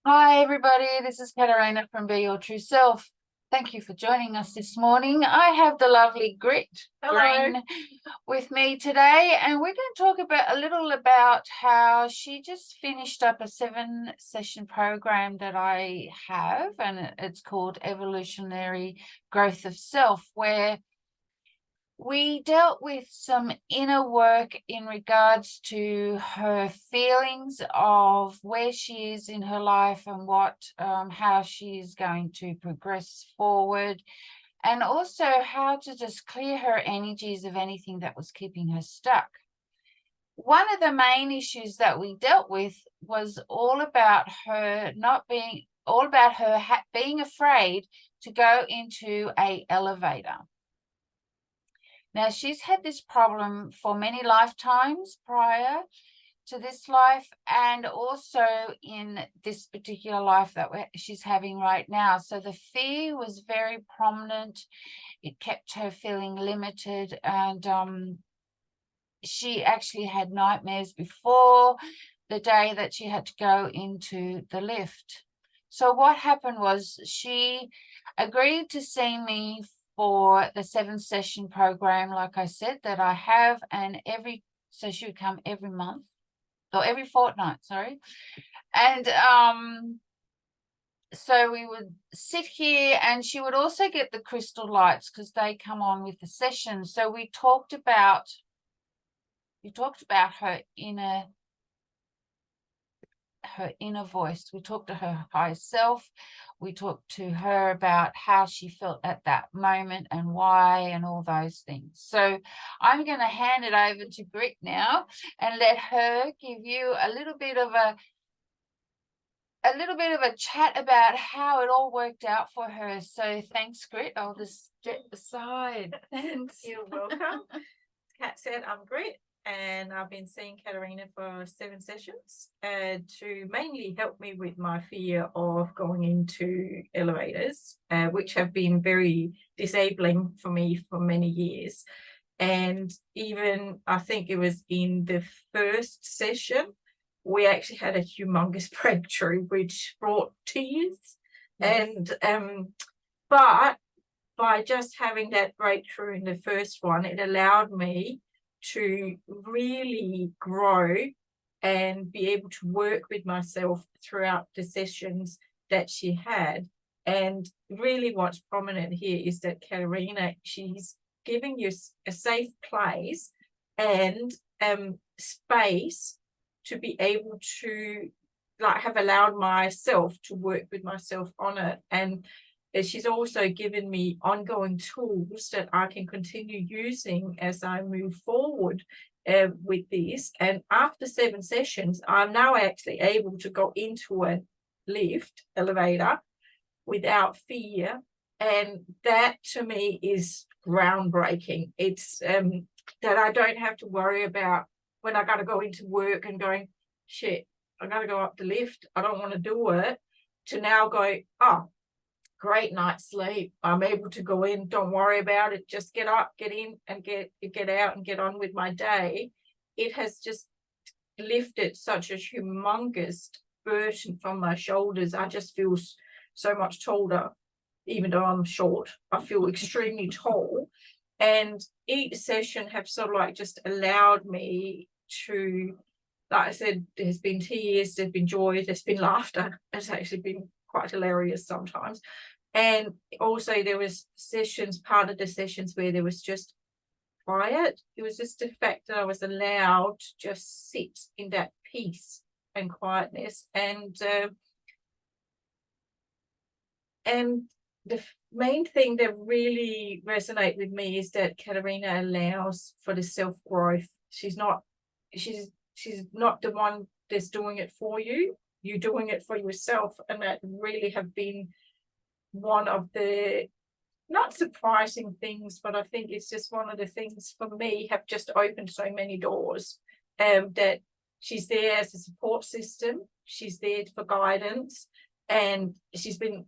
Hi, everybody. This is Katarina from Be Your True Self. Thank you for joining us this morning. I have the lovely Grith Green with me today, and we're going to talk a little about how she just finished up a 7-session program that I have, and it's called Evolutionary Growth of Self, where we dealt with some inner work in regards to her feelings of where she is in her life and how she's going to progress forward, and also how to just clear her energies of anything that was keeping her stuck. One of the main issues that we dealt with was all about her being afraid to go into an elevator. Now, she's had this problem for many lifetimes prior to this life, and also in this particular life that she's having right now. So the fear was very prominent. It kept her feeling limited, and she actually had nightmares before the day that she had to go into the lift. So what happened was she agreed to see me for the 7-session program, like I said, that I have, and so she would come every month, or every fortnight, sorry. And so we would sit here, and she would also get the crystal lights because they come on with the session. So we talked about her inner voice. We talked to her higher self. We talked to her about how she felt at that moment and why, and all those things. So I'm going to hand it over to Grith now and let her give you a little bit of a chat about how it all worked out for her. So thanks, Grith. I'll just step aside. Thanks. You're welcome. Kat said, I'm Grith, and I've been seeing Katarina for 7 sessions to mainly help me with my fear of going into elevators, which have been very disabling for me for many years. And even I think it was in the first session, we actually had a humongous breakthrough, which brought tears. Yes. But by just having that breakthrough in the first one, it allowed me to really grow and be able to work with myself throughout the sessions that she had. And really what's prominent here is that Katarina, she's giving you a safe place and space to be able to have allowed myself to work with myself on it. And she's also given me ongoing tools that I can continue using as I move forward with this. And after 7 sessions, I'm now actually able to go into a elevator without fear. And that to me is groundbreaking. It's that I don't have to worry about when I got to go into work and going, shit, I got to go up the lift. I don't want to do it. To now go, oh, great night's sleep. I'm able to go in. Don't worry about it. Just get up, get in, and get out and get on with my day. It has just lifted such a humongous burden from my shoulders. I just feel so much taller, even though I'm short. I feel extremely tall. And each session have sort of just allowed me to, like I said, there's been tears, there's been joy, there's been laughter. It's actually been quite hilarious sometimes. And also there was part of the sessions where there was just quiet. It was just the fact that I was allowed to just sit in that peace and quietness. And the main thing that really resonated with me is that Katarina allows for the self-growth. She's not the one that's doing it for you. You're doing it for yourself. And that really have been one of the not surprising things, but I think it's just one of the things for me have just opened so many doors. That she's there as a support system. She's there for guidance. And she's been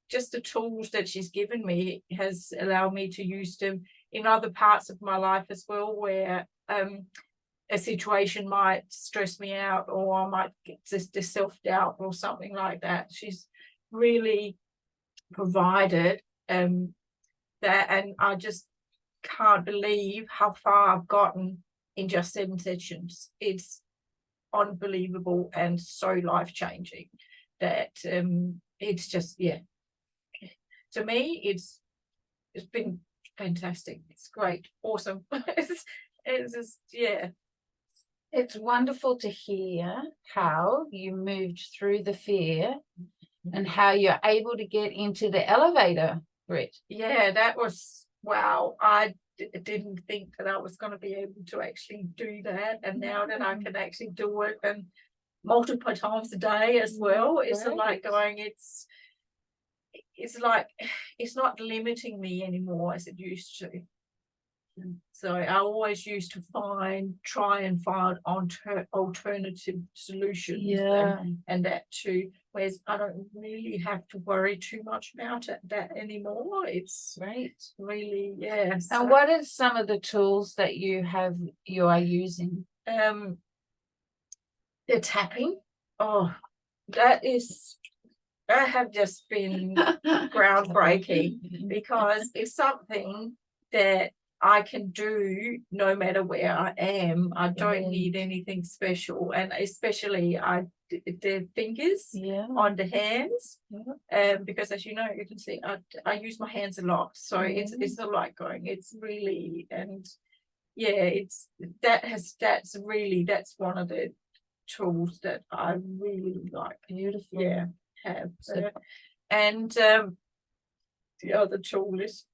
just the tools that she's given me has allowed me to use them in other parts of my life as well, where a situation might stress me out, or I might get this self-doubt or something like that. She's really provided that, and I just can't believe how far I've gotten in just 7 sessions. It's unbelievable and so life-changing that it's just, yeah, to me it's been fantastic. It's great, awesome. It's just, yeah. It's wonderful to hear how you moved through the fear and how you're able to get into the elevator, Grith. Yeah, that was, wow. I didn't think that I was going to be able to actually do that, and now that I can actually do it and multiple times a day as well, it's like going, it's like it's not limiting me anymore as it used to. So I always used to try and find alternative solutions, and that too, whereas I don't really have to worry too much about that anymore. It's Great. really, yeah. And what are some of the tools that you are using? The tapping. Oh, that have just been groundbreaking, because it's something that I can do no matter where I am. I don't need anything special, and especially the fingers on the hands, because as you know, you can see I use my hands a lot, so it's a lot going. It's really, and yeah, that's one of the tools that I really like. Beautiful. Yeah, have. And the other tool is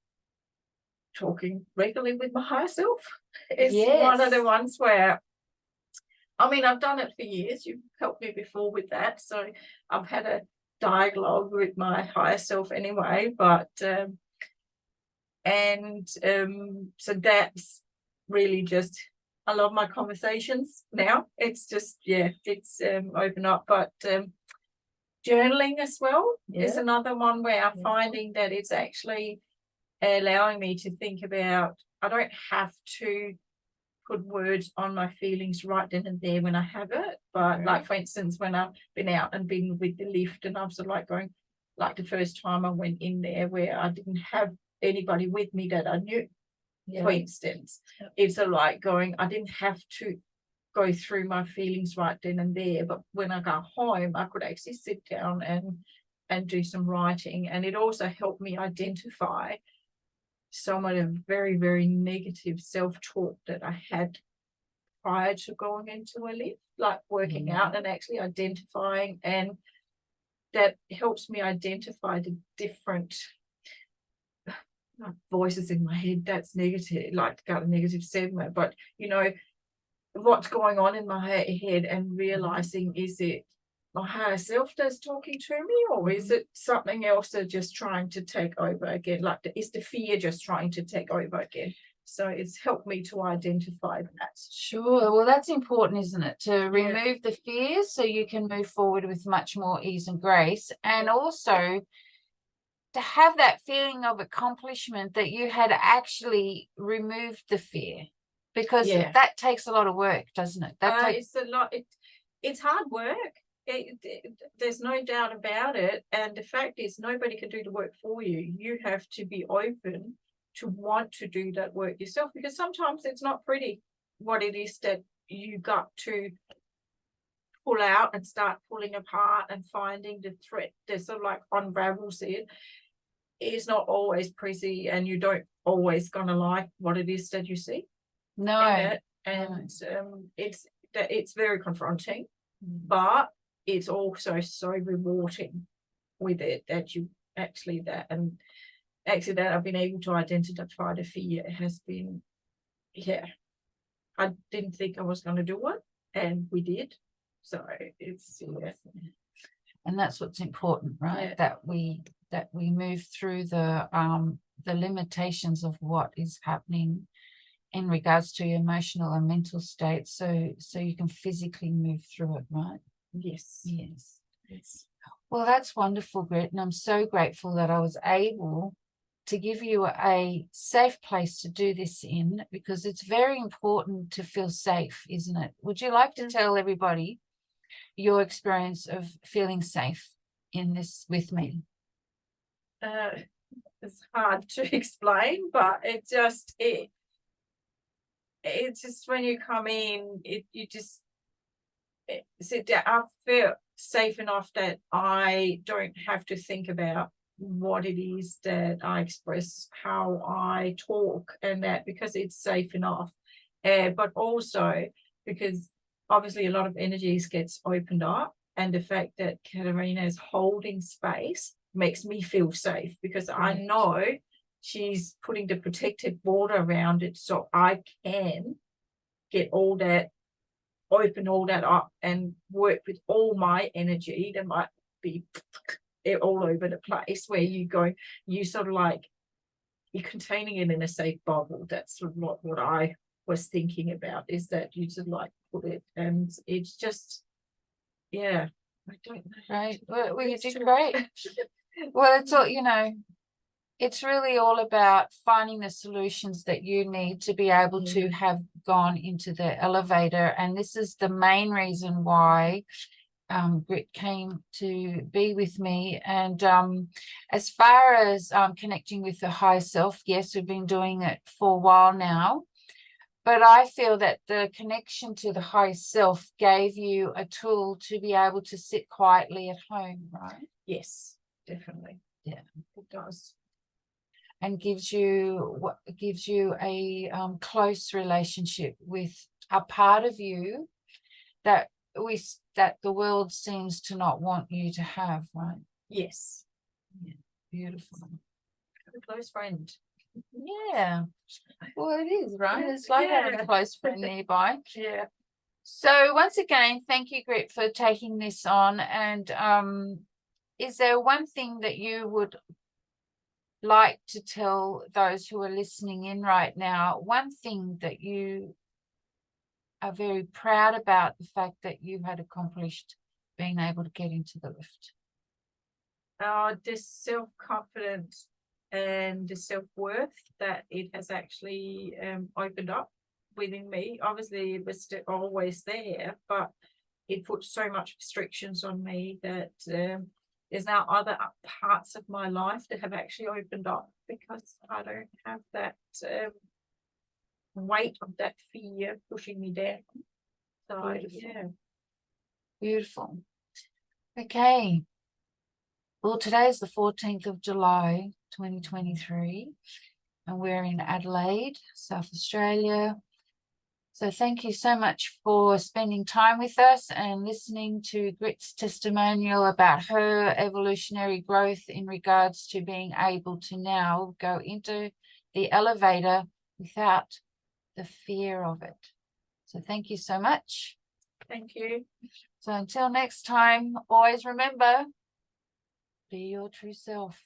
talking regularly with my higher self. It's one of the ones where, I mean, I've done it for years. You've helped me before with that, so I've had a dialogue with my higher self anyway. But so that's really just, I love my conversations now. It's just, yeah, it's open up. But journaling as well is another one where I'm finding that it's actually allowing me to think about, I don't have to put words on my feelings right then and there when I have it, but like, for instance, when I've been out and been with the lift, and I'm sort of like going, like the first time I went in there where I didn't have anybody with me that I knew, for instance, it's sort of like going, I didn't have to go through my feelings right then and there, but when I got home I could actually sit down and do some writing, and it also helped me identify some of the very, very negative self-talk that I had prior to going into a lift, like working out and actually identifying, and that helps me identify the different voices in my head that's negative, like got a negative segment, but you know what's going on in my head, and realizing, is it my higher self that's talking to me, or is it something else that's just trying to take over again? Like, is the fear just trying to take over again? So it's helped me to identify that. Sure. Well, that's important, isn't it? To remove the fears so you can move forward with much more ease and grace, and also to have that feeling of accomplishment that you had actually removed the fear, because that takes a lot of work, doesn't it? It's a lot. It's hard work. There's no doubt about it. And the fact is, nobody can do the work for you. You have to be open to want to do that work yourself, because sometimes it's not pretty what it is that you got to pull out and start pulling apart and finding the thread that sort of like unravels it. It's not always pretty, and you don't always gonna like what it is that you see. No. And it's very confronting, but it's also so rewarding with it that you actually that I've been able to identify the fear. It has been, I didn't think I was going to do it, and we did. So it's and that's what's important, right? That we move through the limitations of what is happening in regards to your emotional and mental state, so you can physically move through it, right? Yes. Well, that's wonderful, Grith, and I'm so grateful that I was able to give you a safe place to do this in, because it's very important to feel safe, isn't it? Would you like to tell everybody your experience of feeling safe in this with me? It's hard to explain, but it's just when you come in, sit down. I feel safe enough that I don't have to think about what it is that I express, how I talk, and that, because it's safe enough. But also because obviously a lot of energies gets opened up, and the fact that Katarina is holding space makes me feel safe, because I know she's putting the protective border around it, so I can get all that, open all that up and work with all my energy that might be all over the place, where you sort of like, you're containing it in a safe bubble. That's sort of what I was thinking about, is that you just like put it, and it's just, I don't know. Right. Well, you did great. Well, it's all, it's really all about finding the solutions that you need to be able to have gone into the elevator. And this is the main reason why Grith came to be with me. And as far as connecting with the higher self, yes, we've been doing it for a while now. But I feel that the connection to the higher self gave you a tool to be able to sit quietly at home, right? Yes, definitely. Yeah, it does. And gives you a close relationship with a part of you that the world seems to not want you to have, right? Yes. Yeah, beautiful. A close friend. Yeah. Well, it is, right? It's like having a close friend nearby. Yeah. So once again, thank you, Grith, for taking this on. And is there one thing that you would like to tell those who are listening in right now, one thing that you are very proud about, the fact that you had accomplished being able to get into the lift? This self-confidence and the self-worth that it has actually opened up within me. Obviously it was still always there, but it put so much restrictions on me that there's now other parts of my life that have actually opened up, because I don't have that weight of that fear pushing me down. So Beautiful. Beautiful. Okay. Well, today is the 14th of July, 2023, and we're in Adelaide, South Australia. So thank you so much for spending time with us and listening to Grith's testimonial about her evolutionary growth in regards to being able to now go into the elevator without the fear of it. So thank you so much. Thank you. So until next time, always remember, be your true self.